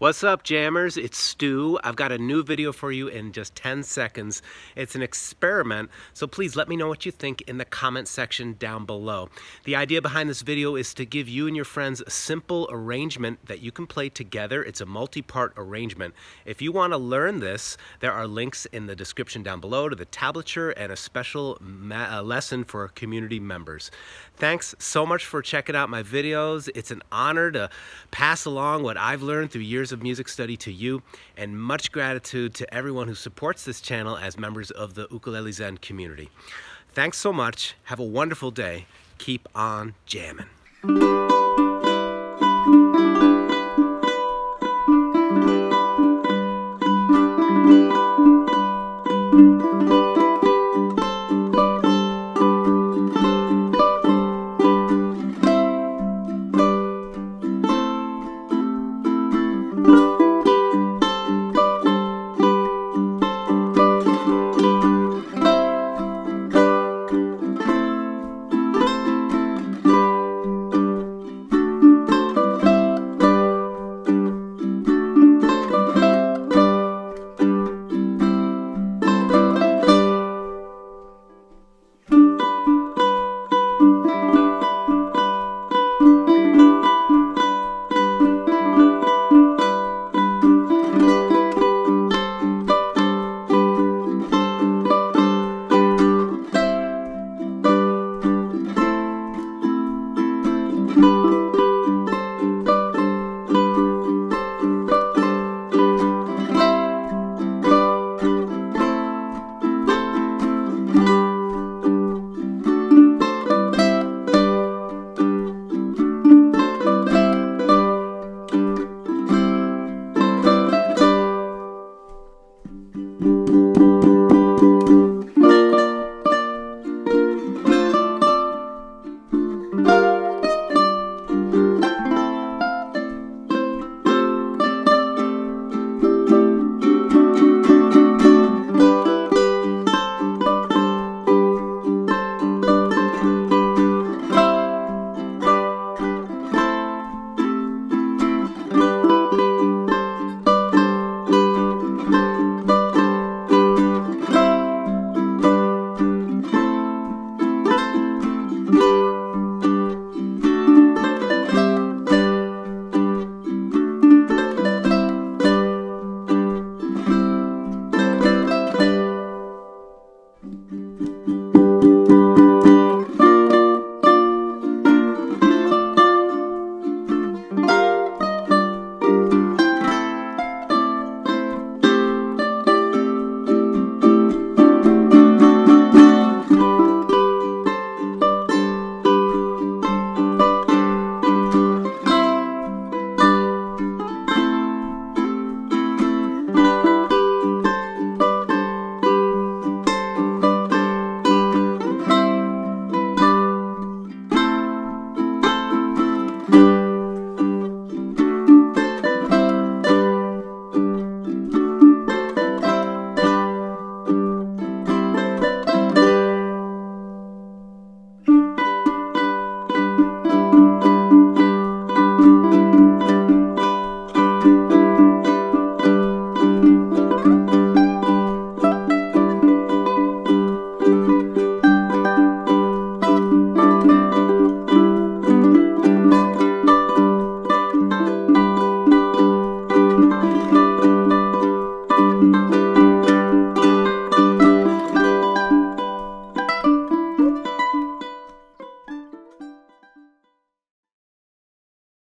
What's up, jammers? It's Stu. I've got a new video for you in just 10 seconds. It's an experiment, so please let me know what you think in the comment section down below. The idea behind this video is to give you and your friends a simple arrangement that you can play together. It's a multi-part arrangement. If you want to learn this, there are links in the description down below to the tablature and a special lesson for community members. Thanks so much for checking out my videos. It's an honor to pass along what I've learned through years of music study to you, and much gratitude to everyone who supports this channel as members of the Ukulele Zen community. Thanks so much. Have a wonderful day. Keep on jamming.